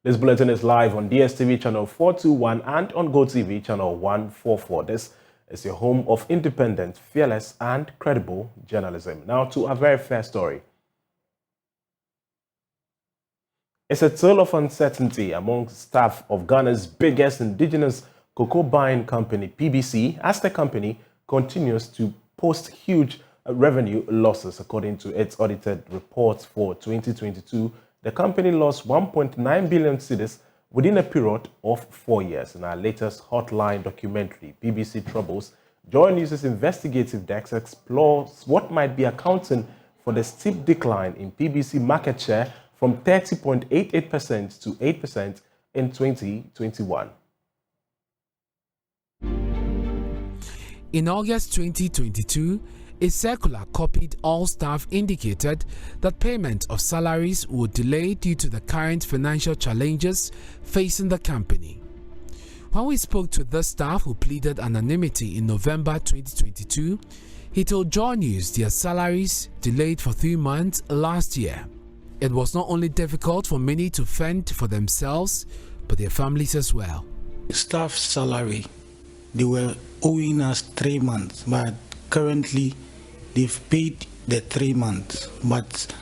This bulletin is live on DSTV channel 421 and on GoTV channel 144. This is your home of independent, fearless, and credible journalism. Now to our very first story. It's a tale of uncertainty among staff of Ghana's biggest indigenous cocoa buying company, PBC, as the company continues to post huge revenue losses. According to its audited reports for 2022, the company lost 1.9 billion cedis within a period of 4 years. In our latest Hotline documentary, BBC Troubles, Joy News' investigative desk explores what might be accounting for the steep decline in PBC market share from 30.88% to 8% in 2021. In August 2022, a circular copied all staff indicated that payment of salaries would delay due to the current financial challenges facing the company. When we spoke to the staff who pleaded anonymity in November 2022, he told Joy News their salaries delayed for 3 months last year. It was not only difficult for many to fend for themselves, but their families as well. Staff salary, they were owing us 3 months, but currently they've paid the 3 months. But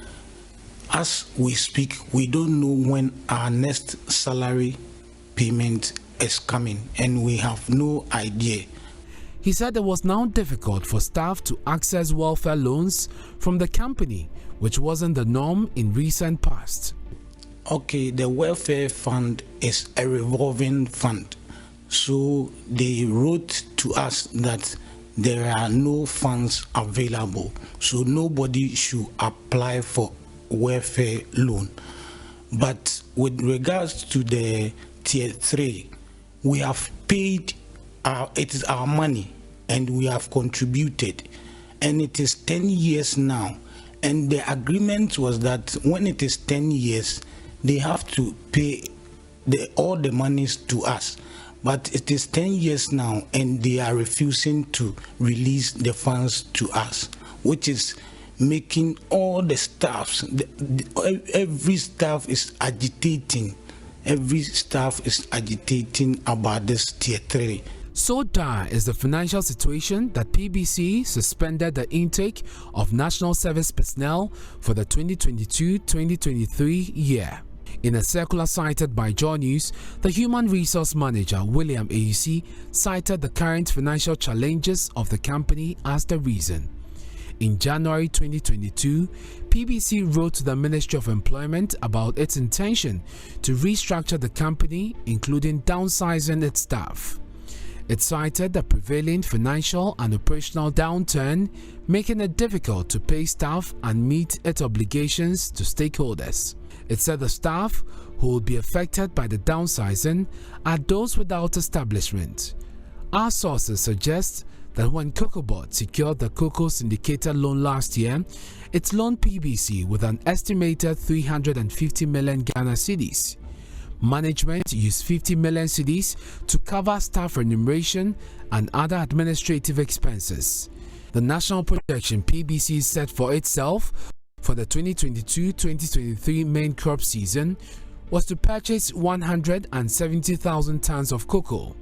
as we speak, we don't know when our next salary payment is coming, and we have no idea. He said it was now difficult for staff to access welfare loans from the company, which wasn't the norm in recent past. Okay, the welfare fund is a revolving fund. So they wrote to us that there are no funds available, so nobody should apply for welfare loan. But with regards to the tier 3, we have paid, it is our money, and we have contributed, and it is 10 years now. And the agreement was that when it is 10 years, they have to pay all the monies to us. But it is 10 years now, and they are refusing to release the funds to us, which is making all the staffs, every staff is agitating. Every staff is agitating about this tier 3. So dire is the financial situation that PBC suspended the intake of national service personnel for the 2022-2023 year. In a circular cited by Joy News, the Human Resource Manager, William AUC, cited the current financial challenges of the company as the reason. In January 2022, PBC wrote to the Ministry of Employment about its intention to restructure the company, including downsizing its staff. It cited the prevailing financial and operational downturn, making it difficult to pay staff and meet its obligations to stakeholders. It said the staff who will be affected by the downsizing are those without establishment. Our sources suggest that when CocoBot secured the cocoa syndicated loan last year, it loaned PBC with an estimated 350 million Ghana cedis. Management used 50 million cedis to cover staff remuneration and other administrative expenses. The national projection PBC set for itself for the 2022-2023 main crop season was to purchase 170,000 tons of cocoa.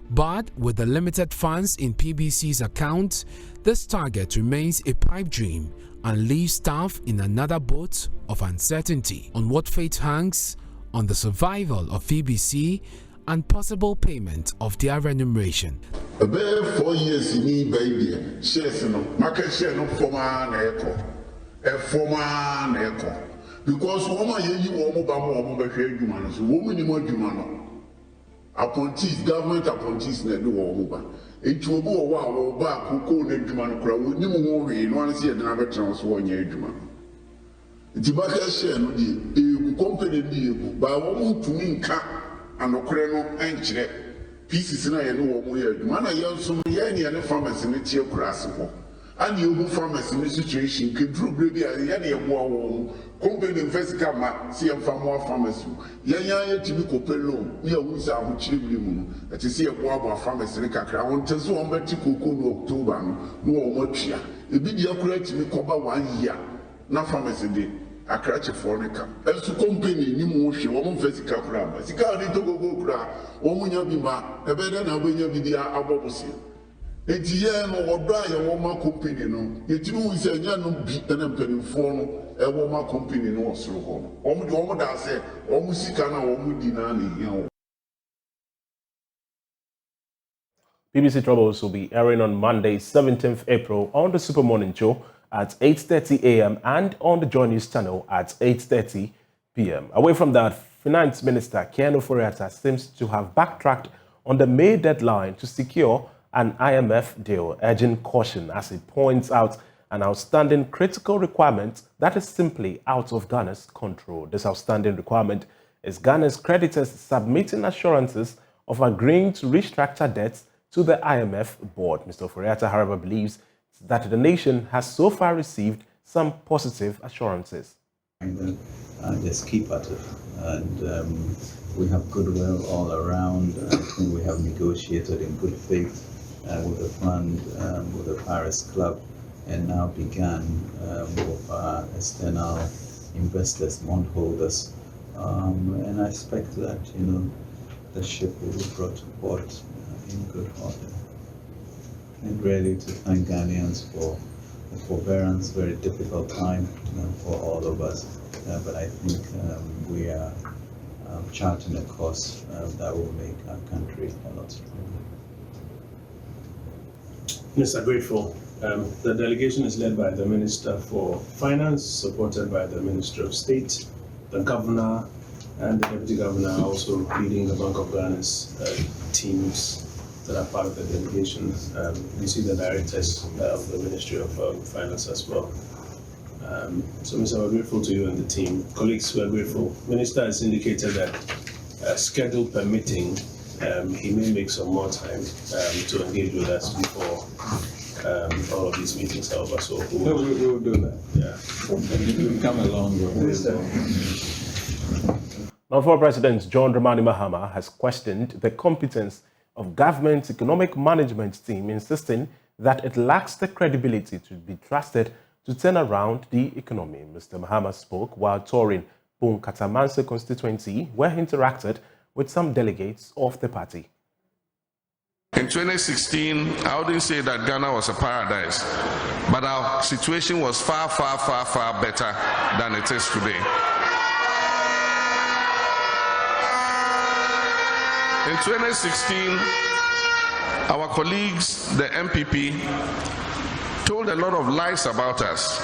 But with the limited funds in PBC's account, this target remains a pipe dream and leaves staff in another boat of uncertainty on what fate hangs on the survival of PBC and possible payment of their remuneration. About 4 years in baby, shares no market share no former echo. A former echo. Because woman ye woman bamo behwe adwuma no so woman ni mo adwuma no. Appointees, government appointees na do wo ba. Enti obi wo a wo ba akoko na adwuma no kura woni mo ho we no an se ye na betra so wonya adwuma. Enti market share no di e company di e ba wo mo tumi nka anokore no enkyere pieces na ye no wo mo ye adwuma na ye nso ye ne farmers ne tie kura asepo. And you farmers in this situation can prove maybe any war company investor ma see more farmers. Yaya to be copelo, near who's our children that is see a war farmers in the Kakra. I want to so on Betico October, no more chia. A bit correct to me cover 1 year, not farmers a day. akrachefoɔ no ka ɛnso company ni mu hwe wɔn mfa sika kura ma sika ne to gogo kura wɔn nya bi ma ɛbɛda na wɔnya bi dia abɔ bosie enti yɛ no wɔdɔ a yɛ wɔn ma company no yɛtiri hu sɛ nya no bi ɛna mpanimfoɔ no ɛwɔ ma company no wɔ soro hɔ no wɔn de wɔn da sɛ wɔn sika na wɔn di na ne hia. BBC Troubles will be airing on Monday, 17th April on the Super Morning Show at 8:30 a.m. and on the Joy News channel at 8:30 p.m. Away from that, Finance Minister Ken Ofori-Atta seems to have backtracked on the May deadline to secure an IMF deal, urging caution as he points out an outstanding critical requirement that is simply out of Ghana's control. This outstanding requirement is Ghana's creditors submitting assurances of agreeing to restructure debts to the IMF board. Mr. Ofori-Atta, however, believes that the nation has so far received some positive assurances. Just keep at it, and we have goodwill all around. I think we have negotiated in good faith with the fund, with the Paris Club, and now began with our external investors, bondholders, and I expect that the ship will be brought to port in good order. And really to thank Ghanaians for the forbearance, very difficult time for all of us. But I think we are charting a course that will make our country a lot stronger. Mr. Grateful, the delegation is led by the Minister for Finance, supported by the Minister of State, the Governor, and the Deputy Governor also leading the Bank of Ghana's teams that are part of the delegation. You see the directors of the Ministry of Finance as well. So, Mr. we're grateful to you and the team. Colleagues, we're grateful. Minister has indicated that schedule permitting, he may make some more time to engage with us before all of these meetings are over. So we'll do that. Yeah. We'll come along with Now, former President John Dramani Mahama has questioned the competence of government's economic management team, insisting that it lacks the credibility to be trusted to turn around the economy. Mr. Mahama spoke while touring Katamanse constituency, where he interacted with some delegates of the party. In 2016, I wouldn't say that Ghana was a paradise, but our situation was far, far, far, far better than it is today. In 2016, our colleagues, the MPP, told a lot of lies about us.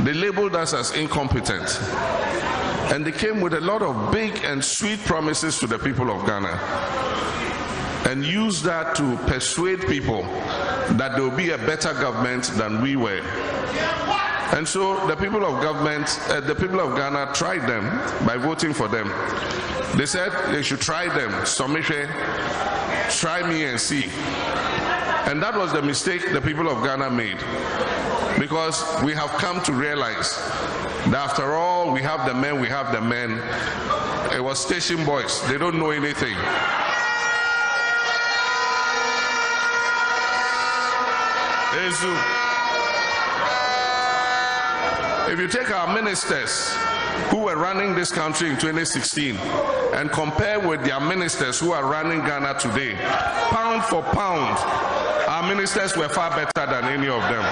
They labeled us as incompetent. And they came with a lot of big and sweet promises to the people of Ghana, and used that to persuade people that there will be a better government than we were. And so the people of Ghana tried them by voting for them. They said they should try them. Somishe, try me and see. And that was the mistake the people of Ghana made, because we have come to realize that after all, we have the men. It was station boys. They don't know anything. If you take our ministers who were running this country in 2016 and compare with their ministers who are running Ghana today, pound for pound, our ministers were far better than any of them.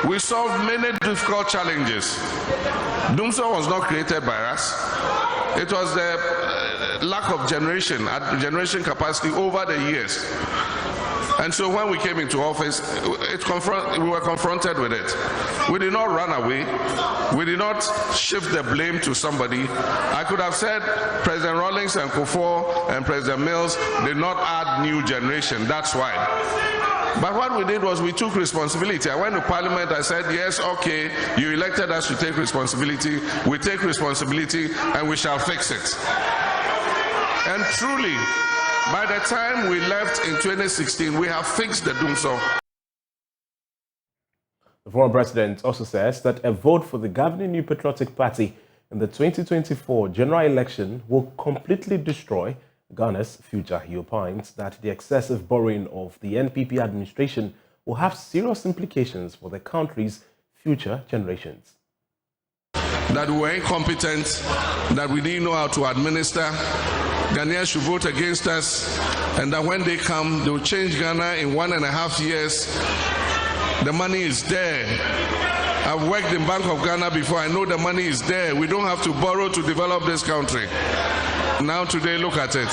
We solved many difficult challenges. Doomsday was not created by us. It was the lack of generation capacity over the years. And so when we came into office, we were confronted with it. We did not run away. We did not shift the blame to somebody. I could have said President Rawlings and Kufuor and President Mills did not add new generation. That's why. But what we did was we took responsibility. I went to Parliament, I said, yes, okay, you elected us to take responsibility. We take responsibility and we shall fix it. And truly, by the time we left in 2016, we have fixed the doomsday. The former president also says that a vote for the governing New Patriotic Party in the 2024 general election will completely destroy Ghana's future, he opines that the excessive borrowing of the NPP administration will have serious implications for the country's future generations. That we were incompetent, that we didn't know how to administer. Ghanaians should vote against us, and that when they come, they will change Ghana in 1.5 years. The money is there. I've worked in Bank of Ghana before. I know the money is there. We don't have to borrow to develop this country. Now today, look at it.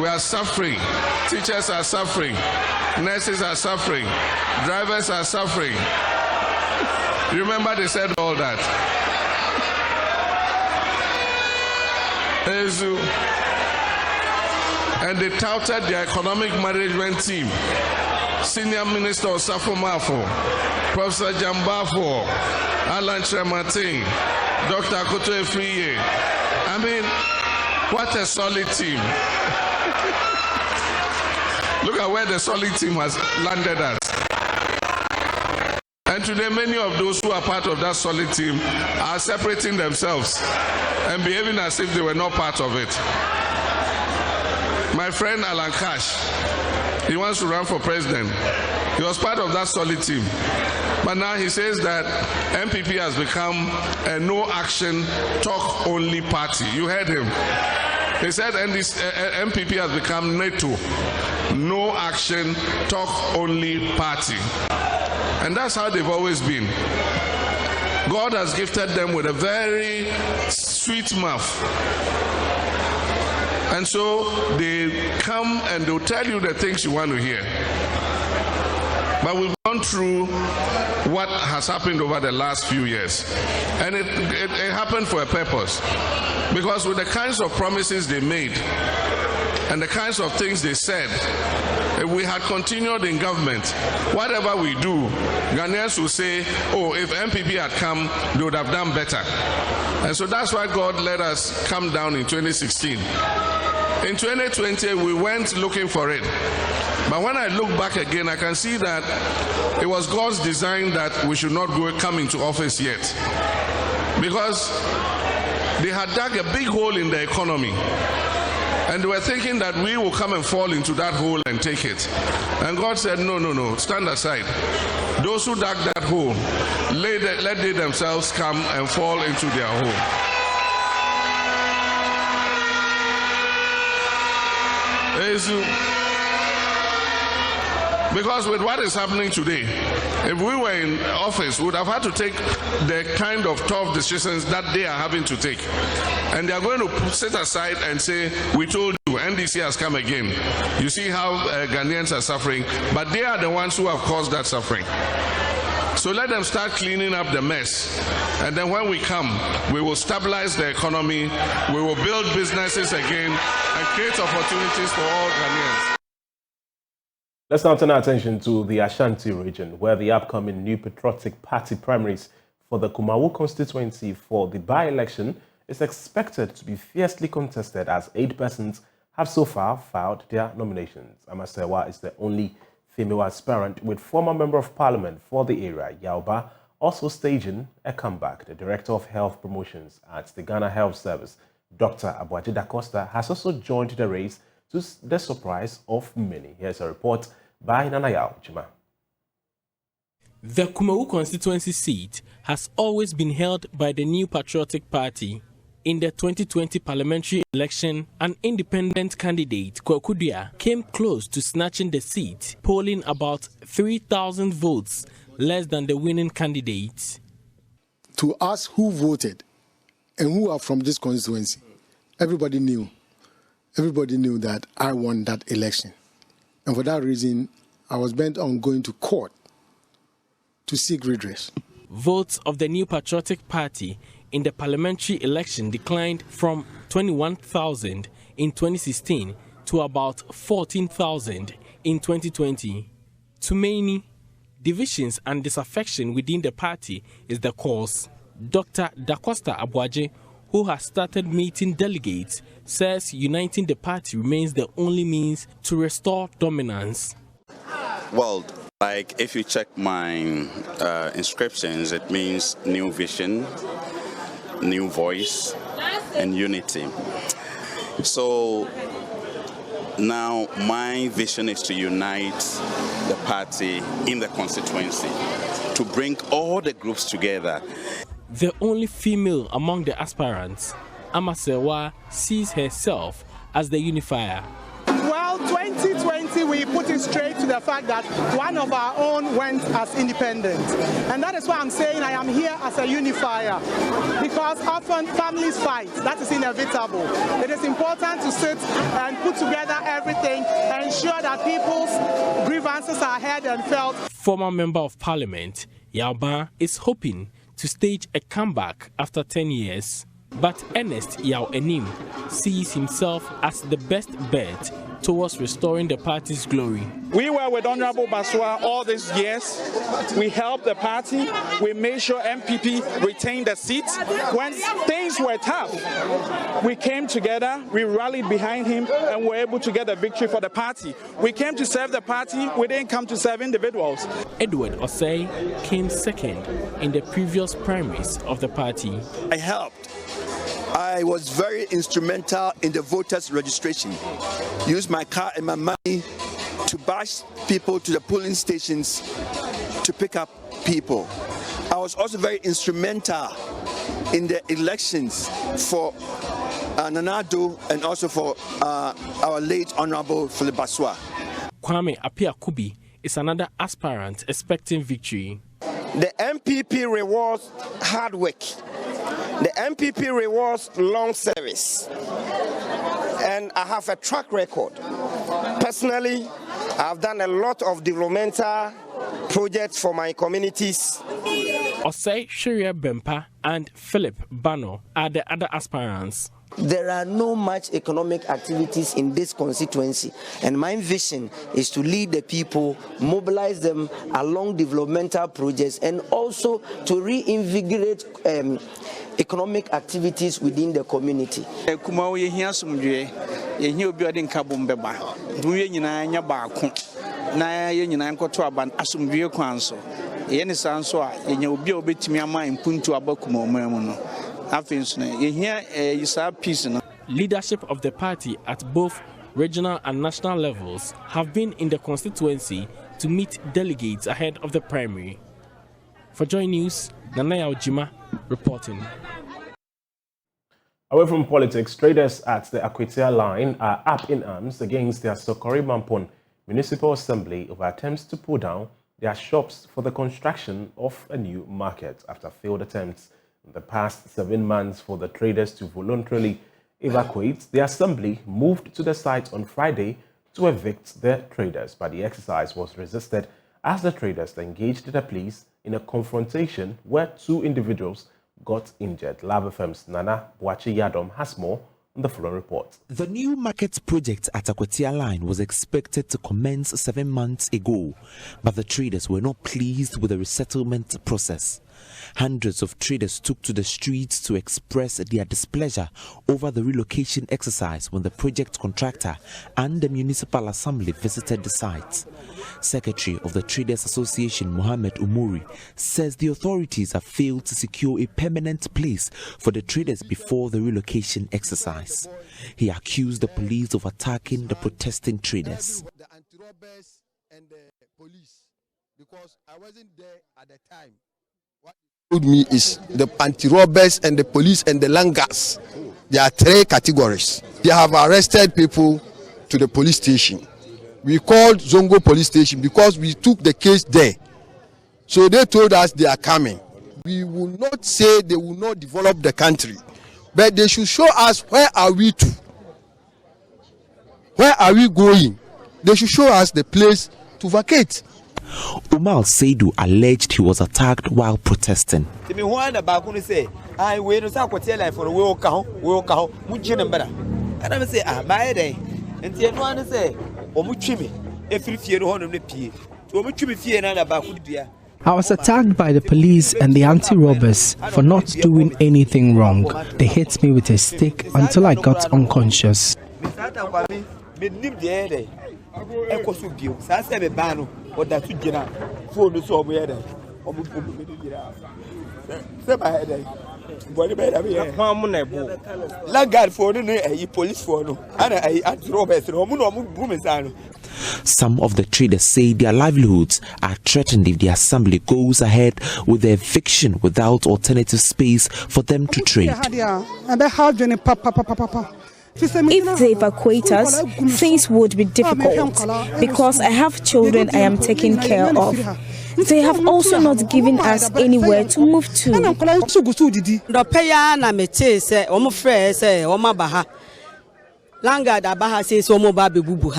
We are suffering. Teachers are suffering. Nurses are suffering. Drivers are suffering. Remember they said all that. And they touted their economic management team. Senior Minister Osafo Mafo, Professor Jambafo, Alan Trematin, Dr. Akoto Efriye. I mean, what a solid team. Look at where the solid team has landed us. And today, many of those who are part of that solid team are separating themselves and behaving as if they were not part of it. My friend Alan Cash, he wants to run for president. He was part of that solid team. But now he says that MPP has become a no-action, talk-only party. You heard him. He said and this MPP has become NATO, no-action, talk-only party. And that's how they've always been. God has gifted them with a very sweet mouth. And so they come and they'll tell you the things you want to hear. But we've gone through what has happened over the last few years. And it happened for a purpose. Because with the kinds of promises they made and the kinds of things they said, if we had continued in government, whatever we do, Ghanaians will say, oh, if MPP had come, they would have done better. And so that's why God let us come down in 2016. In 2020, we went looking for it. But when I look back again, I can see that it was God's design that we should not come into office yet. Because they had dug a big hole in the economy. And they were thinking that we will come and fall into that hole and take it. And God said, no, stand aside. Those who dug that hole, let they themselves come and fall into their hole. Because with what is happening today, if we were in office, we would have had to take the kind of tough decisions that they are having to take. And they are going to sit aside and say, we told you, NDC has come again. You see how Ghanaians are suffering, but they are the ones who have caused that suffering. So let them start cleaning up the mess. And then when we come, we will stabilize the economy, we will build businesses again, and create opportunities for all Ghanaians. Let's now turn our attention to the Ashanti region, where the upcoming New Patriotic Party primaries for the Kumawu constituency for the by-election is expected to be fiercely contested, as 8 persons have so far filed their nominations. Amasewa is the only female aspirant, with former Member of Parliament for the area, Yaoba, also staging a comeback. The Director of Health Promotions at the Ghana Health Service, Dr. Abuaji Da Costa, has also joined the race, to the surprise of many. Here's a report by Nanayao Jima. The Kumawu constituency seat has always been held by the New Patriotic Party. In the 2020 parliamentary election, an independent candidate, Kwakudia, came close to snatching the seat, polling about 3,000 votes less than the winning candidate. To us who voted and who are from this constituency, everybody knew that I won that election. And for that reason, I was bent on going to court to seek redress. Votes of the New Patriotic Party in the parliamentary election declined from 21,000 in 2016 to about 14,000 in 2020. To many, divisions and disaffection within the party is the cause. Dr. Da Costa Abuaji, who has started meeting delegates, says uniting the party remains the only means to restore dominance. Well, like if you check my inscriptions, it means new vision, new voice, and unity. So now my vision is to unite the party in the constituency, to bring all the groups together. The only female among the aspirants, Amasewa sees herself as the unifier. Well, 2020, we put it straight to the fact that one of our own went as independent. And that is why I'm saying I am here as a unifier. Because often families fight. That is inevitable. It is important to sit and put together everything and ensure that people's grievances are heard and felt. Former Member of Parliament, Yao is hoping to stage a comeback after 10 years. But Ernest Yao Enim sees himself as the best bet towards restoring the party's glory. We were with Honorable Baswa all these years. We helped the party. We made sure MPP retained the seats. When things were tough, we came together, we rallied behind him, and were able to get a victory for the party. We came to serve the party, we didn't come to serve individuals. Edward Osei came second in the previous primaries of the party. I helped. I was very instrumental in the voters' registration. Used my car and my money to bash people to the polling stations to pick up people. I was also very instrumental in the elections for Nanado and also for our late Honorable Philip Baswa. Kwame Appiah-Kubi is another aspirant expecting victory. The MPP rewards hard work. The MPP rewards long service, and I have a track record. Personally, I've done a lot of developmental projects for my communities. Osei Sharia Bempa and Philip Bano are the other aspirants. There are no much economic activities in this constituency, and my vision is to lead the people, mobilize them along developmental projects, and also to reinvigorate economic activities within the community. Kumawu yehia sumdwe, yehia obi odi nka bombeba. Duwe nyina nya baako. Na ye nyina nkoto aban asumdwe kwanso. Ye ne sanso a yenya obi obetimi ama impuntu abakumawu mu no. Leadership of the party at both regional and national levels have been in the constituency to meet delegates ahead of the primary. For Joy News, Nanaya Ojima reporting. Away from politics, traders at the Akwetia line are up in arms against their Sokori Mampon Municipal Assembly over attempts to pull down their shops for the construction of a new market after failed attempts in the past 7 months for the traders to voluntarily evacuate. The assembly moved to the site on Friday to evict the traders, but the exercise was resisted as the traders engaged the police in a confrontation where 2 individuals got injured. Love FM's Nana Boachi Yadom has more on the following report. The new market project at Akwetia line was expected to commence 7 months ago, but the traders were not pleased with the resettlement process. Hundreds of traders took to the streets to express their displeasure over the relocation exercise when the project contractor and the municipal assembly visited the site. Secretary of the Traders Association, Mohammed Umuri, says the authorities have failed to secure a permanent place for the traders before the relocation exercise. He accused the police of attacking the protesting traders. The anti-robbers and the police, because I wasn't there at the time. What told me is the anti-robbers and the police and the langas. There are 3 categories. They have arrested people to the police station. We called Zongo police station because we took the case there. So they told us they are coming. We will not say they will not develop the country, but they should show us where are we to. Where are we going? They should show us the place to vacate. Umar Seidu alleged he was attacked while protesting. I was attacked by the police and the anti-robbers for not doing anything wrong. They hit me with a stick until I got unconscious. Some of the traders say their livelihoods are threatened if the assembly goes ahead with the eviction without alternative space for them to trade. If they evacuate us, things would be difficult because I have children I am taking care of. They have also not given us anywhere to move to.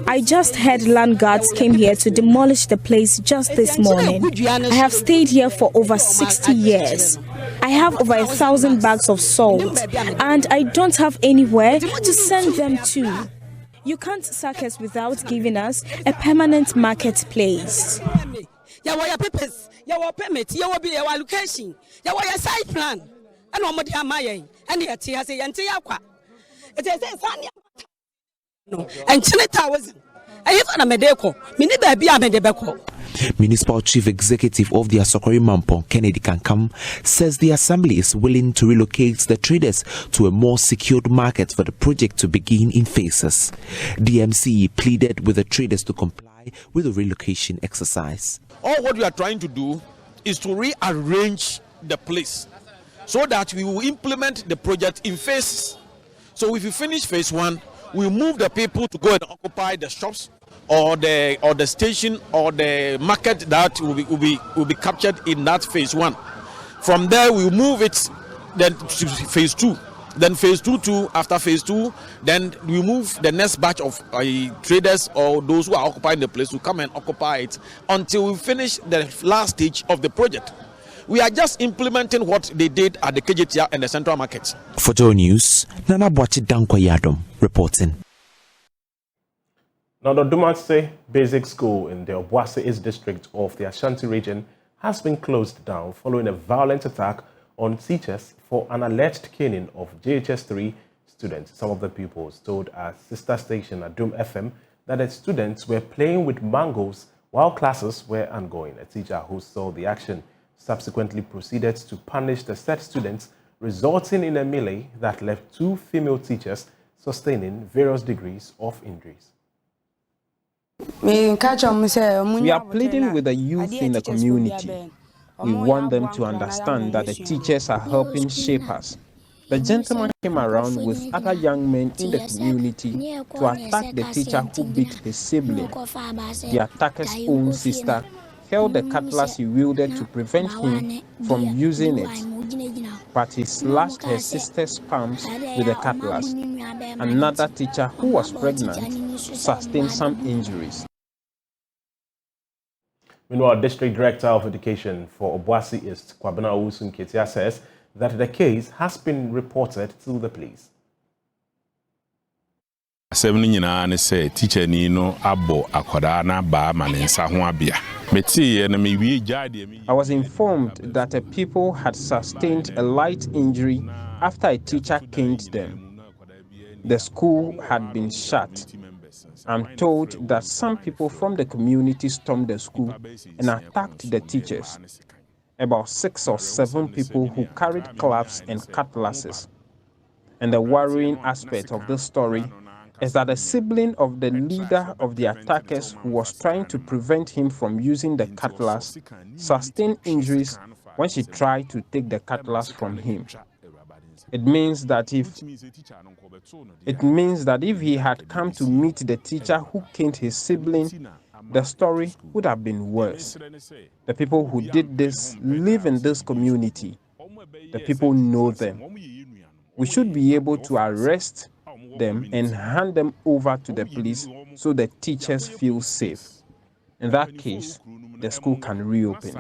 I just heard land guards came here to demolish the place just this morning. I have stayed here for over 60 years. I have over 1,000 bags of salt and I don't have anywhere to send them to. You can't sack us without giving us a permanent marketplace. Municipal Chief Executive of the Asokori Mampong, Kennedy Kankam, says the assembly is willing to relocate the traders to a more secured market for the project to begin in phases. DMC pleaded with the traders to comply with the relocation exercise. All what we are trying to do is to rearrange the place so that we will implement the project in phases. So if we finish phase 1, we move the people to go and occupy the shops or the station or the market that will be captured in that phase 1. From there we move it then to phase 2. Then phase 2 too. After phase 2, then we move the next batch of traders or those who are occupying the place to come and occupy it until we finish the last stage of the project. We are just implementing what they did at the KJTR and the central markets. For Joe News, Nana Boachi Dankwa-Yadom reporting. Now, the Dumase Basic School in the Obuasi East District of the Ashanti region has been closed down following a violent attack on teachers for an alleged caning of JHS 3 students. Some of the pupils told our sister station at Doom FM that the students were playing with mangoes while classes were ongoing. A teacher who saw the action subsequently proceeded to punish the said students, resulting in a melee that left 2 female teachers sustaining various degrees of injuries. We are pleading with the youth in the community. We want them to understand that the teachers are helping shape us. The gentleman came around with other young men in the community to attack the teacher who beat his sibling. The attacker's own sister held the cutlass he wielded to prevent him from using it, but he slashed her sister's palms with the cutlass. Another teacher who was pregnant sustained some injuries. Meanwhile, District Director of Education for Obuasi East, Kwabena Owusu Nketia, says that the case has been reported to the police. I was informed that the people had sustained a light injury after a teacher caned them. The school had been shut. I'm told that some people from the community stormed the school and attacked the teachers. About 6 or 7 people who carried clubs and cutlasses. And the worrying aspect of this story is that a sibling of the leader of the attackers who was trying to prevent him from using the cutlass sustained injuries when she tried to take the cutlass from him. It means that if he had come to meet the teacher who caned his sibling, the story would have been worse. The people who did this live in this community. The people know them. We should be able to arrest them and hand them over to the police so the teachers feel safe. In that case, the school can reopen.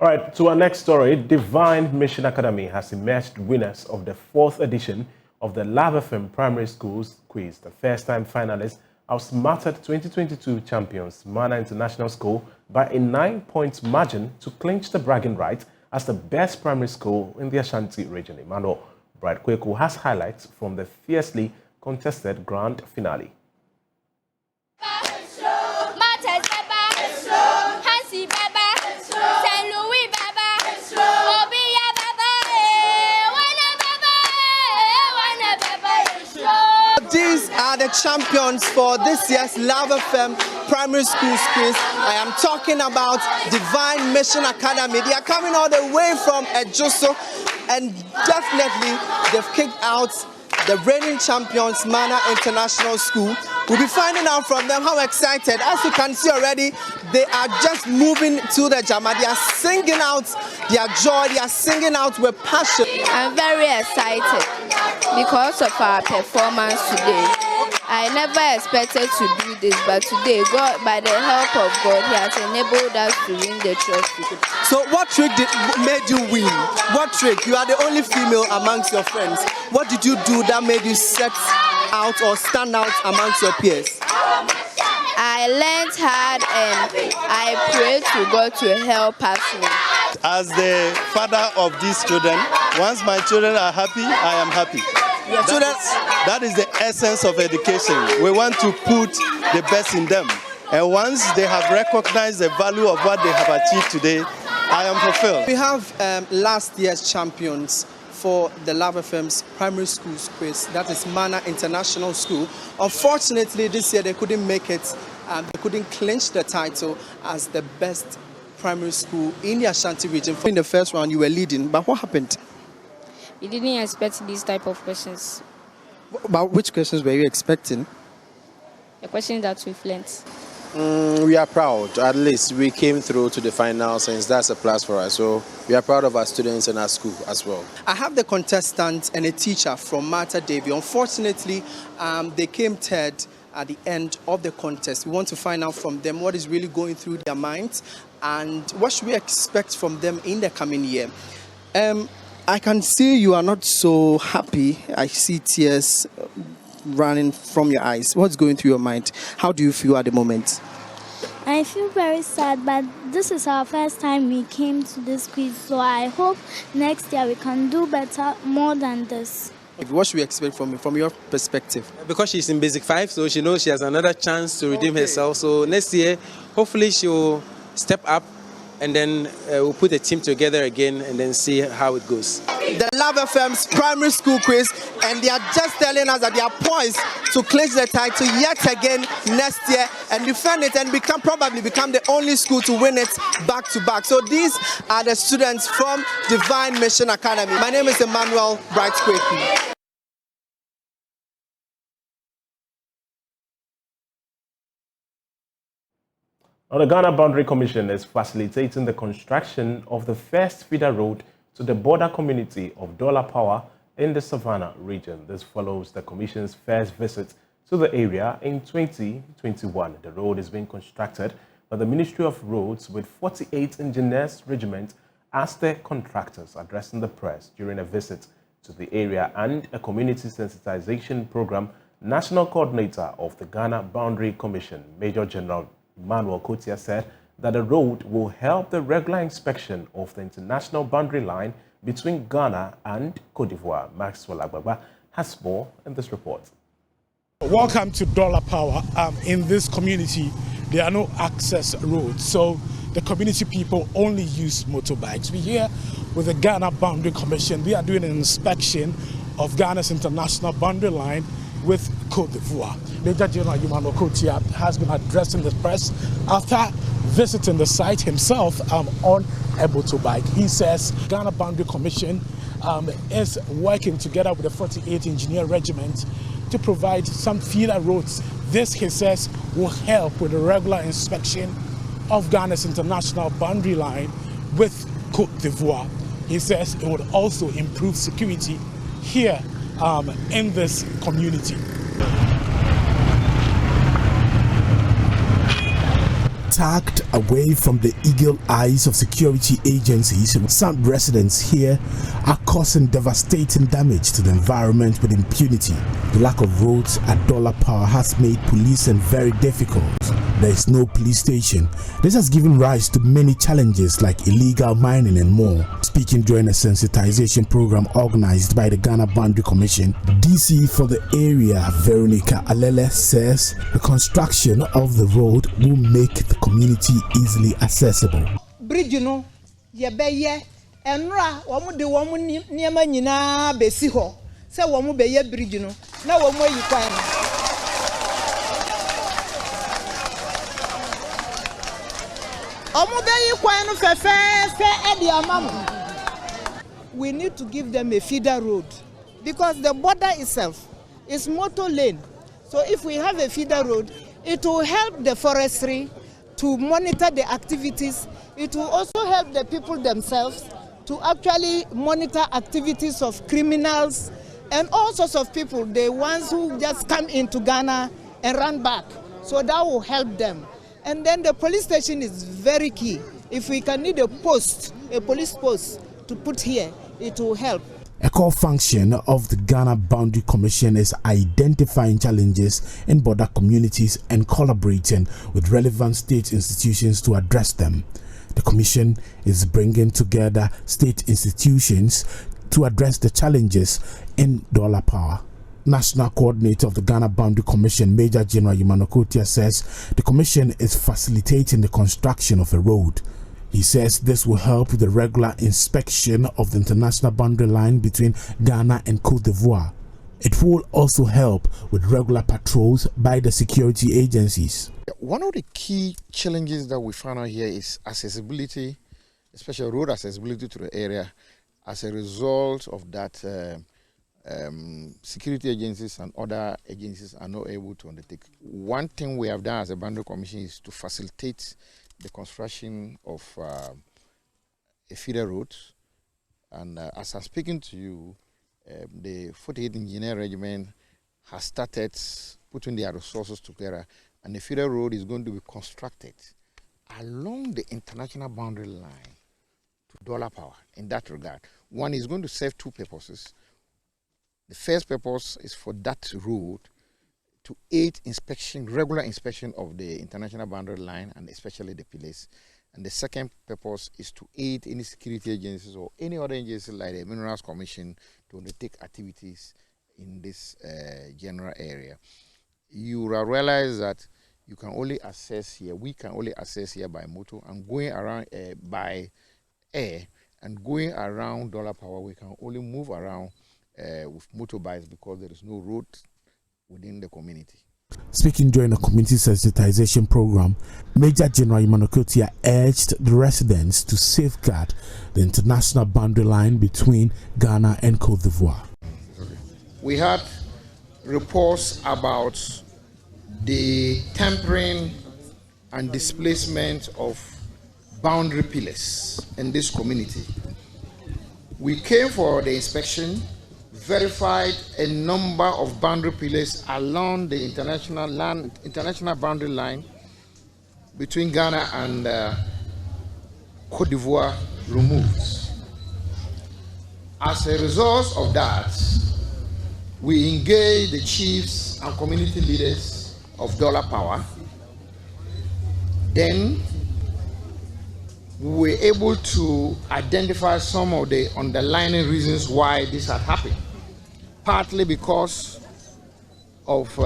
All right, to our next story, Divine Mission Academy has emerged winners of the 4th edition of the Love FM Primary Schools Quiz. The first-time finalists outsmarted 2022 champions Mana International School by a 9-point margin to clinch the bragging right as the best primary school in the Ashanti region. Emmanuel Bright-Kweku has highlights from the fiercely contested grand finale. These are the champions for this year's Love FM Primary School quiz. I am talking about Divine Mission Academy. They are coming all the way from Ejoso, and definitely they've kicked out the reigning champions, Mana International School. We'll be finding out from them how excited. As you can see already, they are just moving to the Jama. They are singing out their joy. They are singing out with passion. I'm very excited because of our performance today. I never expected to do this, but today, God, by the help of God, He has enabled us to win the trophy. So what trick made you win? What trick? You are the only female amongst your friends. What did you do that made you set out or stand out amongst your peers? I learned hard and I prayed to God to help us win. As the father of these children, once my children are happy, I am happy. That is the essence of education. We want to put the best in them. And once they have recognized the value of what they have achieved today, I am fulfilled. We have last year's champions for the Love FM's primary school quiz. That is Mana International School. Unfortunately, this year they couldn't make it. They couldn't clinch the title as the best primary school in the Ashanti region. In the first round, you were leading, but what happened? We didn't expect these type of questions. About which questions were you expecting? The questions that we've learned. We are proud. At least we came through to the finals, and that's a plus for us. So we are proud of our students and our school as well. I have the contestant and a teacher from Martha Davy. Unfortunately, they came third at the end of the contest. We want to find out from them what is really going through their minds and what should we expect from them in the coming year. I can see you are not so happy. I see tears running from your eyes. What's going through your mind? How do you feel at the moment? I feel very sad, but this is our first time we came to this quiz, so I hope next year we can do better, more than this. What should we expect from your perspective? Because she's in Basic 5, so she knows she has another chance to redeem herself. So next year, hopefully she will step up, and then we'll put a team together again and then see how it goes. The Love FM's primary school quiz, and they are just telling us that they are poised to clinch the title yet again next year and defend it and probably become the only school to win it back to back. So these are the students from Divine Mission Academy. My name is Emmanuel Bright-Kweku. Now, the Ghana Boundary Commission is facilitating the construction of the first feeder road to the border community of Dollar Power in the Savannah region. This follows the Commission's first visit to the area in 2021. The road is being constructed by the Ministry of Roads with 48 Engineers Regiment as the contractors, addressing the press during a visit to the area and a community sensitization program. National Coordinator of the Ghana Boundary Commission, Major General Emmanuel Kotia, said that the road will help the regular inspection of the international boundary line between Ghana and Cote d'Ivoire. Maxwell Agbagba has more in this report. Welcome to Dollar Power. In this community, there are no access roads, so the community people only use motorbikes. We're here with the Ghana Boundary Commission. We are doing an inspection of Ghana's international boundary line with Cote d'Ivoire. Major General Emmanuel Kotia has been addressing the press after visiting the site himself on a motorbike. He says Ghana Boundary Commission is working together with the 48 Engineer Regiment to provide some feeder roads. This, he says, will help with the regular inspection of Ghana's international boundary line with Cote d'Ivoire. He says it would also improve security here in this community. tucked away from the eagle eyes of security agencies, some residents here are causing devastating damage to the environment with impunity. The lack of roads at Dollar Power has made policing very difficult. There is no police station. This has given rise to many challenges like illegal mining and more. Speaking during a sensitization program organized by the Ghana Boundary Commission, DC for the area, Veronica Alele, says the construction of the road will make the community easily accessible. Bridge, you know, ye enra womu de womu niema nyina besi ho se womu be ye bridge no na womu yi kwan no omu be yi kwan no fe e di amamu. We need to give them a feeder road because the border itself is motor lane. So if we have a feeder road, it will help the forestry to monitor the activities. It will also help the people themselves to actually monitor activities of criminals and all sorts of people, the ones who just come into Ghana and run back. So that will help them. And then the police station is very key. If we can need a post, a police post to put here, it will help. A core function of the Ghana Boundary Commission is identifying challenges in border communities and collaborating with relevant state institutions to address them. The Commission is bringing together state institutions to address the challenges in Dollar Power. National Coordinator of the Ghana Boundary Commission, Major General Yumanokotia, says the Commission is facilitating the construction of a road. He says this will help with the regular inspection of the international boundary line between Ghana and Côte d'Ivoire. It will also help with regular patrols by the security agencies. One of the key challenges that we found out here is accessibility, especially road accessibility to the area. As a result of that, security agencies and other agencies are not able to undertake. One thing we have done as a Boundary Commission is to facilitate the construction of a feeder road. And as I'm speaking to you, the 48th Engineer Regiment has started putting their resources together, and the feeder road is going to be constructed along the international boundary line to Dollar Power. In that regard, one is going to serve two purposes. The first purpose is for that road to aid inspection, regular inspection of the international boundary line and especially the pillars. And the second purpose is to aid any security agencies or any other agency like the Minerals Commission to undertake activities in this general area. You will realize that you can only access here, we can only access here by motor, and going around by air, and going around Dollar Power, we can only move around with motorbikes because there is no road within the community. Speaking during a community sensitization program, Major General Yumanokotia urged the residents to safeguard the international boundary line between Ghana and Côte d'Ivoire. We had reports about the tampering and displacement of boundary pillars in this community. We came for the inspection, verified a number of boundary pillars along the international boundary line between Ghana and Côte d'Ivoire removed. As a result of that, we engaged the chiefs and community leaders of Dollar Power. Then we were able to identify some of the underlying reasons why this had happened. Partly because of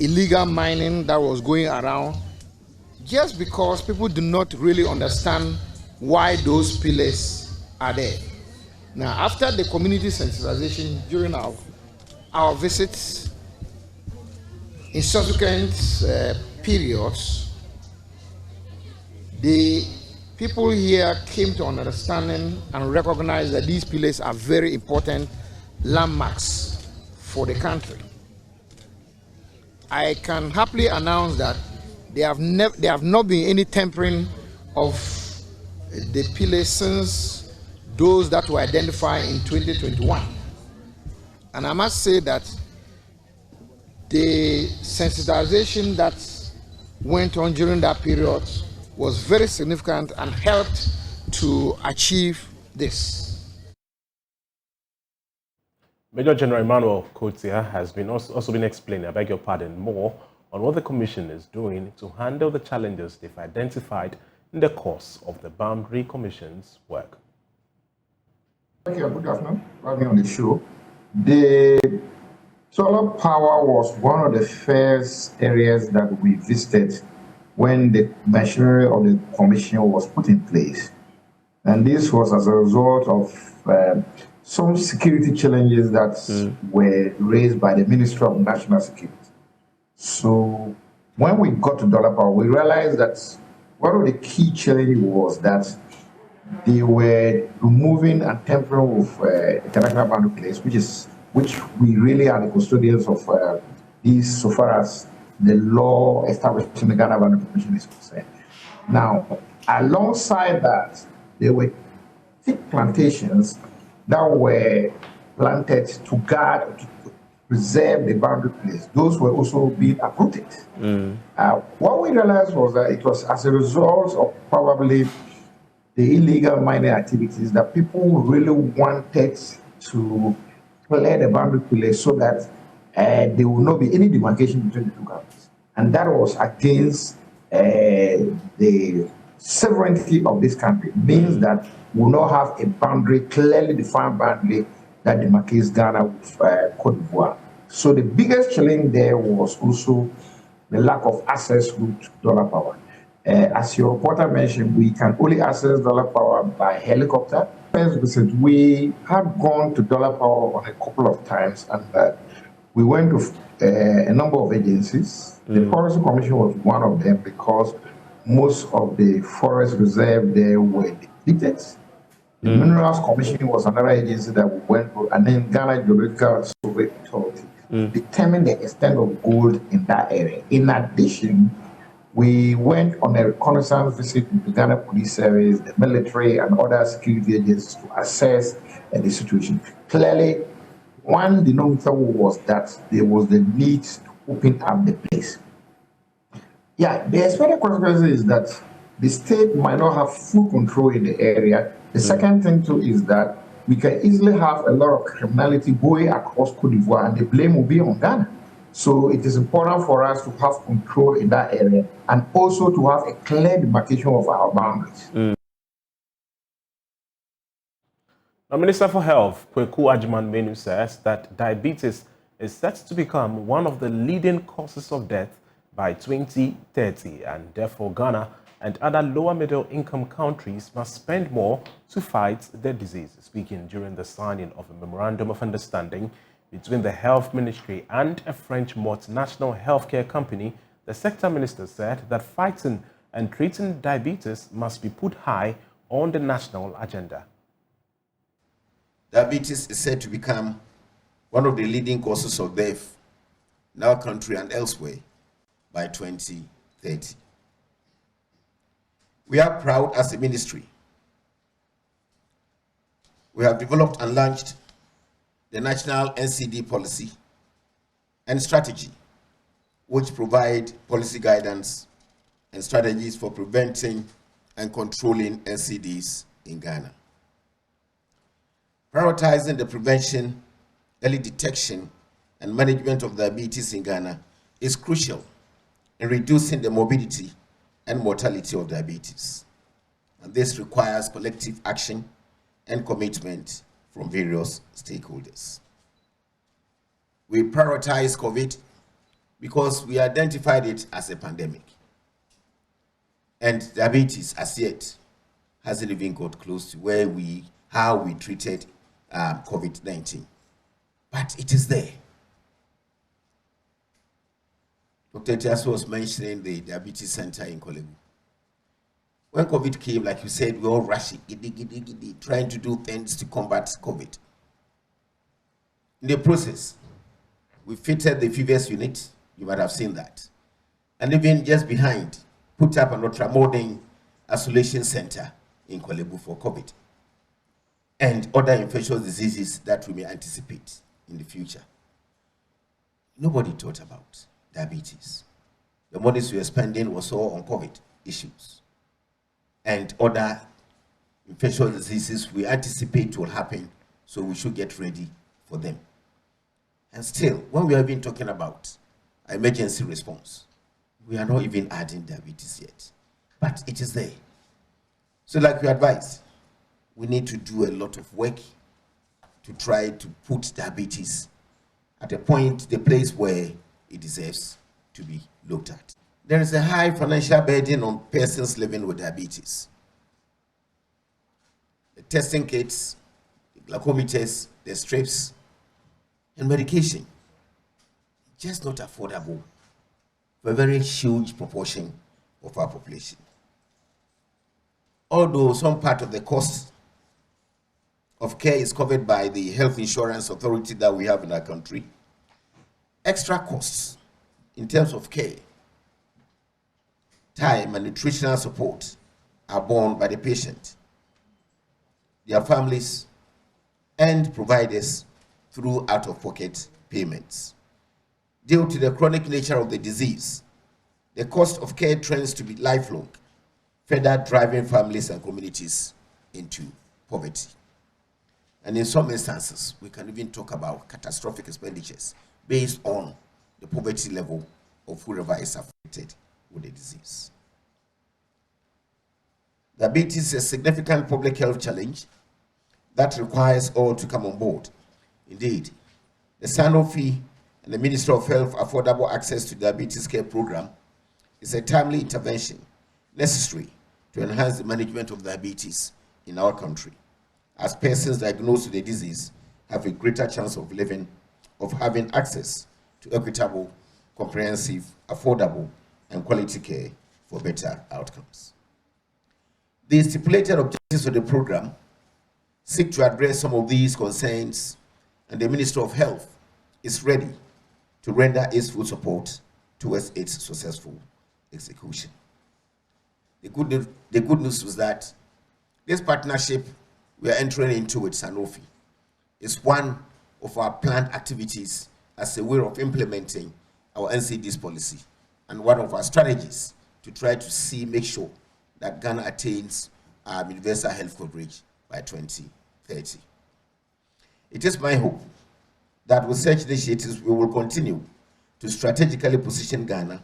illegal mining that was going around, just because people do not really understand why those pillars are there. Now, after the community sensitization during our visits, in subsequent periods, the people here came to an understanding and recognized that these pillars are very important landmarks for the country. I can happily announce that there have not been any tampering of the pillars since those that were identified in 2021. And I must say that the sensitization that went on during that period was very significant and helped to achieve this. Major General Emmanuel Kotia has been also been explaining, I beg your pardon, more on what the Commission is doing to handle the challenges they've identified in the course of the Boundary Commission's work. Thank you. Good afternoon for having me on the show. The solar power was one of the first areas that we visited when the machinery of the Commission was put in place. And this was as a result of some security challenges that were raised by the Ministry of National Security. So when we got to Dollar Power, we realized that one of the key challenges was that they were removing and tampering with international boundary place, which we really are the custodians of these so far as the law establishing the Ghana Boundary Commission is concerned. Now, alongside that, there were thick plantations that were planted to guard, to preserve the boundary place. Those were also being uprooted. What we realized was that it was as a result of probably the illegal mining activities that people really wanted to clear the boundary place so that there will not be any demarcation between the two countries. And that was against the sovereignty of this country. It means that we will not have a boundary, clearly defined boundary that demarcates Ghana with Cote d'Ivoire. So the biggest challenge there was also the lack of access to Dollar Power. As your reporter mentioned, we can only access Dollar Power by helicopter. First visit, we had gone to Dollar Power on a couple of times, and we went to a number of agencies. The Forest Commission was one of them because most of the forest reserve there were depleted. The Minerals Commission was another agency that we went to, and then Ghana Geological Survey Authority determined the extent of gold in that area. In addition, we went on a reconnaissance visit with the Ghana Police Service, the military, and other security agencies to assess the situation. Clearly, one denominator was that there was the need to open up the place. Yeah, the expected consequence is that the state might not have full control in the area. The second thing too is that we can easily have a lot of criminality going across Cote d'Ivoire, and the blame will be on Ghana. So it is important for us to have control in that area and also to have a clear demarcation of our boundaries. The Minister for Health, Kweku Agyemang-Manu, says that diabetes is set to become one of the leading causes of death by 2030, and therefore Ghana and other lower middle income countries must spend more to fight the disease. Speaking during the signing of a memorandum of understanding between the Health Ministry and a French multinational healthcare company, the sector minister said that fighting and treating diabetes must be put high on the national agenda. Diabetes is said to become one of the leading causes of death in our country and elsewhere by 2030. We are proud as a ministry. We have developed and launched the National NCD Policy and Strategy, which provide policy guidance and strategies for preventing and controlling NCDs in Ghana. Prioritizing the prevention, early detection, and management of diabetes in Ghana is crucial in reducing the morbidity and mortality of diabetes. And this requires collective action and commitment from various stakeholders. We prioritize COVID because we identified it as a pandemic. And diabetes, as yet, hasn't even got close to how we treated COVID-19. But it is there. Dr. Tiaso was mentioning the diabetes center in Kumawu. When COVID came, like you said, we all rushing, trying to do things to combat COVID. In the process, we fitted the fevers unit. You might have seen that. And even just behind, put up an ultramodern isolation center in Kumawu for COVID and other infectious diseases that we may anticipate in the future. Nobody thought about diabetes. The monies we were spending was all on COVID issues. and other infectious diseases we anticipate will happen, so we should get ready for them. And still, when we have been talking about emergency response, we are not even adding diabetes yet, but it is there. So like we advise, we need to do a lot of work to try to put diabetes at a point, the place where it deserves to be looked at. There is a high financial burden on persons living with diabetes. The testing kits, the glucometers, the strips, and medication, just not affordable for a very huge proportion of our population. Although some part of the cost of care is covered by the health insurance authority that we have in our country, extra costs in terms of care, time, and nutritional support are borne by the patient, their families, and providers through out-of-pocket payments. Due to the chronic nature of the disease, the cost of care trends to be lifelong, further driving families and communities into poverty. And in some instances, we can even talk about catastrophic expenditures based on the poverty level of whoever is affected with the disease. Diabetes is a significant public health challenge that requires all to come on board. Indeed, the Sanofi and the Ministry of Health Affordable Access to Diabetes Care Program is a timely intervention necessary to enhance the management of diabetes in our country, as persons diagnosed with the disease have a greater chance of having access to equitable, comprehensive, affordable, and quality care for better outcomes. The stipulated objectives of the program seek to address some of these concerns, and the Ministry of Health is ready to render its full support towards its successful execution. The good news is that this partnership we are entering into with Sanofi is one of our planned activities as a way of implementing our NCD's policy and one of our strategies to try to make sure that Ghana attains universal health coverage by 2030. It is my hope that with such initiatives we will continue to strategically position Ghana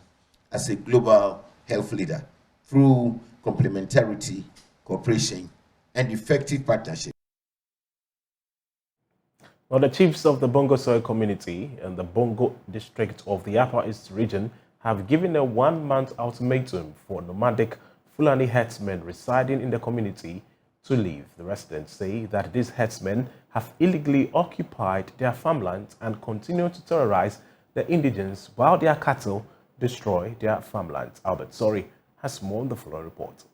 as a global health leader through complementarity, cooperation, and effective partnership. Now, the chiefs of the Bongo soil community and the Bongo district of the Upper East region have given a 1-month ultimatum for nomadic Fulani herdsmen residing in the community to leave. The residents say that these herdsmen have illegally occupied their farmlands and continue to terrorize the indigents while their cattle destroy their farmlands. Albert Sori has more on the following report.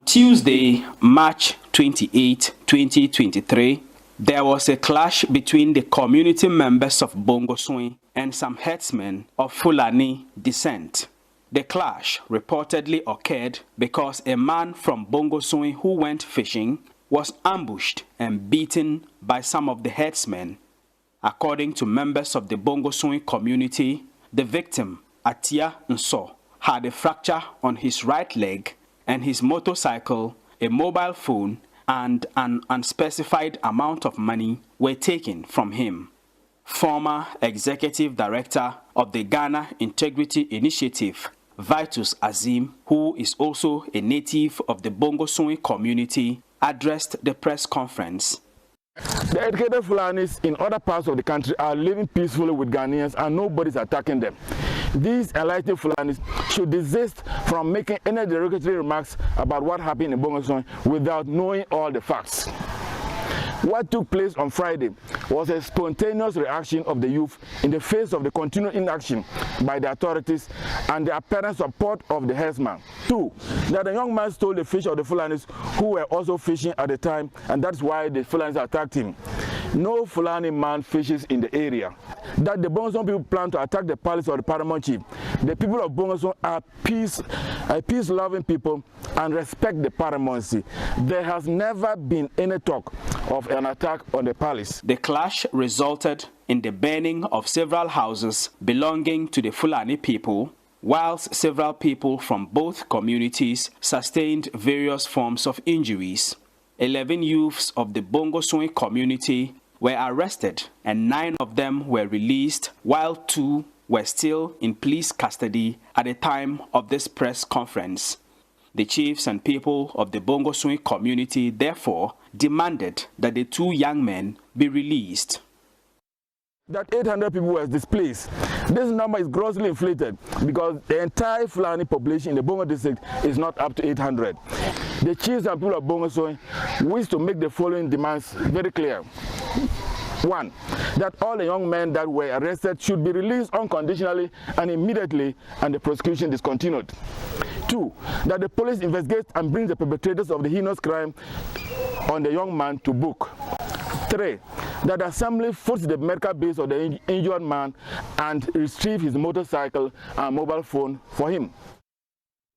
Tuesday, March 28, 2023, there was a clash between the community members of Bongo Swing and some herdsmen of Fulani descent. The clash reportedly occurred because a man from Bongo Swing who went fishing was ambushed and beaten by some of the herdsmen. According to members of the Bongo Swing community, the victim, Atia Nso, had a fracture on his right leg, and his motorcycle, a mobile phone, and an unspecified amount of money were taken from him. Former Executive Director of the Ghana Integrity Initiative, Vitus Azim, who is also a native of the Bongo Swing community, addressed the press conference. The educated Fulanis in other parts of the country are living peacefully with Ghanaians and nobody's attacking them. These enlightened Fulanis should desist from making any derogatory remarks about what happened in Bongo Swing without knowing all the facts. What took place on Friday was a spontaneous reaction of the youth in the face of the continued inaction by the authorities and the apparent support of the herdsman. 2, that the young man stole the fish of the Fulanis who were also fishing at the time, and that's why the Fulanis attacked him. No Fulani man fishes in the area. That the Bongo Swing people plan to attack the palace of the paramount chief. The people of Bongo Swing are peace-loving people and respect the paramountcy. There has never been any talk of an attack on the palace. The clash resulted in the burning of several houses belonging to the Fulani people, whilst several people from both communities sustained various forms of injuries. 11 youths of the Bongo community were arrested and 9 of them were released, while 2 were still in police custody at the time of this press conference. The chiefs and people of the Bongo community therefore demanded that the 2 young men be released. That 800 people were displaced. This number is grossly inflated because the entire Fulani population in the Bongo district is not up to 800. The chiefs and people of Bongo wish to make the following demands very clear. 1, that all the young men that were arrested should be released unconditionally and immediately, and the prosecution discontinued. 2, that the police investigate and bring the perpetrators of the heinous crime on the young man to book. 3, that the assembly foots the medical base of the injured man and retrieve his motorcycle and mobile phone for him.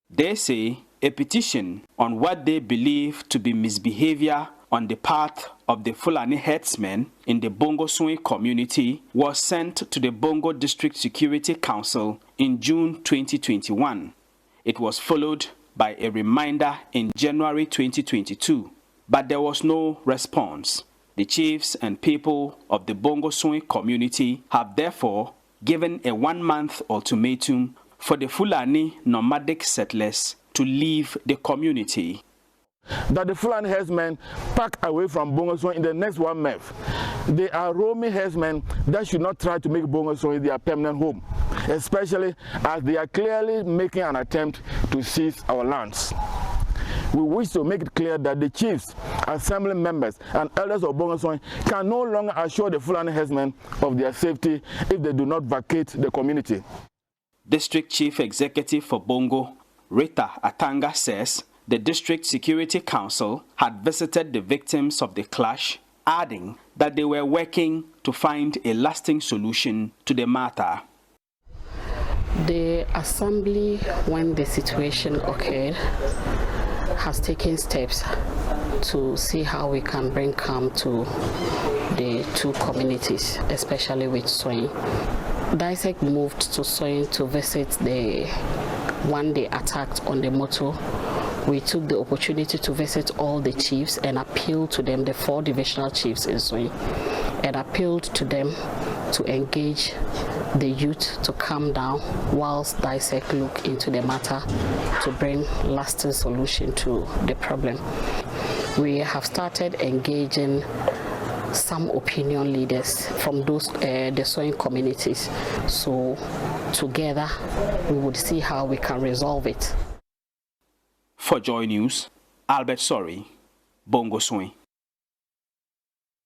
They say a petition on what they believe to be misbehavior on the part of the Fulani herdsmen in the Bongo community was sent to the Bongo District Security Council in June 2021. It was followed by a reminder in January 2022, but there was no response. The chiefs and people of the Bongo community have therefore given a 1-month ultimatum for the Fulani nomadic settlers to leave the community. That the Fulani herdsmen pack away from Bongo in the next 1 month. They are roaming herdsmen that should not try to make Bongo their permanent home, especially as they are clearly making an attempt to seize our lands. We wish to make it clear that the chiefs, assembly members, and elders of Bongo can no longer assure the Fulani herdsmen of their safety if they do not vacate the community. District Chief Executive for Bongo, Rita Atanga, says the District Security Council had visited the victims of the clash, adding that they were working to find a lasting solution to the matter. The assembly, when the situation occurred, has taken steps to see how we can bring calm to the 2 communities, especially with Soin. DISEC moved to Soin to visit the one they attacked on the motor. We took the opportunity to visit all the chiefs and appeal to them, the 4 divisional chiefs in Soin, and appealed to them to engage the youth to calm down whilst DISEC look into the matter to bring lasting solution to the problem. We have started engaging some opinion leaders from those the sewing communities, so together we would see how we can resolve it. For Joy News, Albert Sorry, Bongo Swing.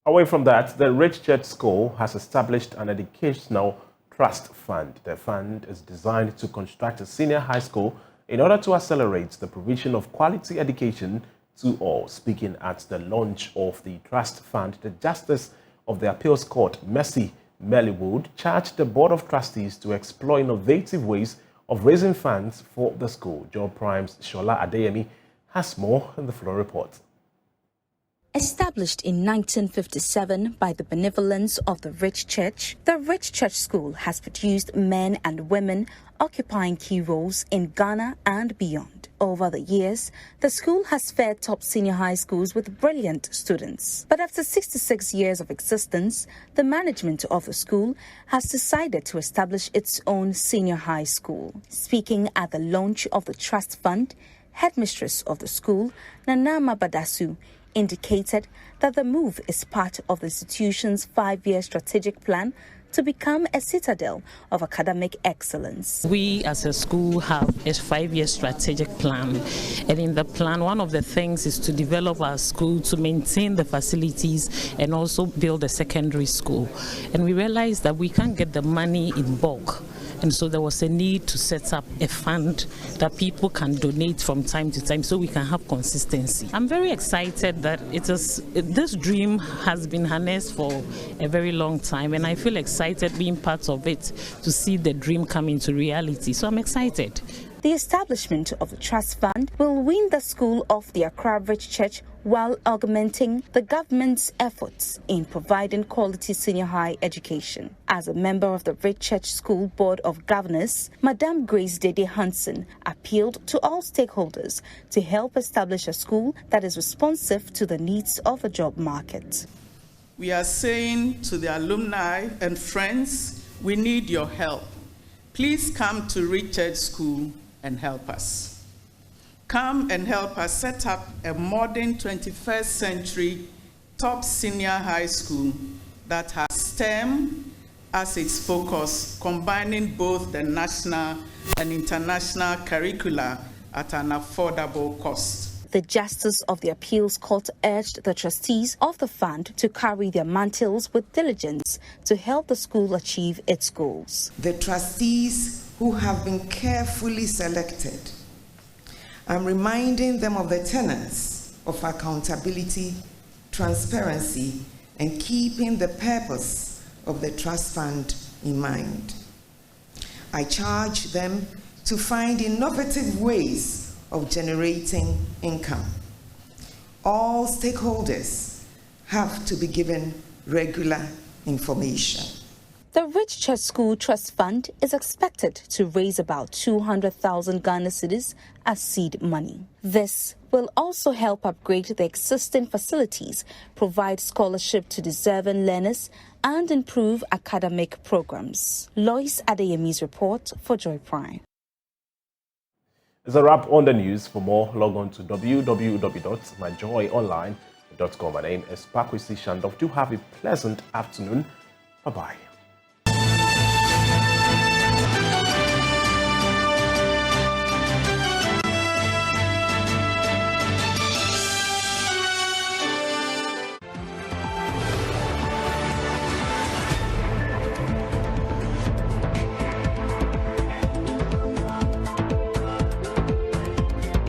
Away from that, the Rich Church School has established an educational trust fund. The fund is designed to construct a senior high school in order to accelerate the provision of quality education to all. Speaking at the launch of the trust fund, the Justice of the Appeals Court, Mercy Mellywood, charged the Board of Trustees to explore innovative ways of raising funds for the school. Joe Prime's Shola Adeyemi has more in the floor report. Established in 1957 by the benevolence of the Rich Church, the Rich Church School has produced men and women occupying key roles in Ghana and beyond. Over the years, the school has fared top senior high schools with brilliant students. But after 66 years of existence, the management of the school has decided to establish its own senior high school. Speaking at the launch of the trust fund, headmistress of the school, Nanama Badasu, indicated that the move is part of the institution's 5-year strategic plan to become a citadel of academic excellence. We as a school have a 5-year strategic plan, and in the plan one of the things is to develop our school, to maintain the facilities and also build a secondary school. And we realized that we can't get the money in bulk. And so there was a need to set up a fund that people can donate from time to time so we can have consistency. I'm very excited that this dream has been harnessed for a very long time, and I feel excited being part of it to see the dream come into reality. So I'm excited. The establishment of the trust fund will wean the school off the Accra Rich Church while augmenting the government's efforts in providing quality senior high education. As a member of the Rich Church School Board of Governors, Madam Grace Dede Hansen appealed to all stakeholders to help establish a school that is responsive to the needs of the job market. We are saying to the alumni and friends, we need your help. Please come to Rich Church School and help us. Come and help us set up a modern 21st century top senior high school that has STEM as its focus, combining both the national and international curricula at an affordable cost. The Justice of the Appeals Court urged the trustees of the fund to carry their mantles with diligence to help the school achieve its goals. The trustees who have been carefully selected, I'm reminding them of the tenets of accountability, transparency, and keeping the purpose of the trust fund in mind. I charge them to find innovative ways of generating income. All stakeholders have to be given regular information. The Rich Church School Trust Fund is expected to raise about 200,000 Ghana cedis as seed money. This will also help upgrade the existing facilities, provide scholarship to deserving learners, and improve academic programs. Lois Adeyemi's report for Joy Prime. It's a wrap on the news. For more, log on to www.myjoyonline.com. My name is Paa Kwasi Schandorf. Do have a pleasant afternoon. Bye-bye.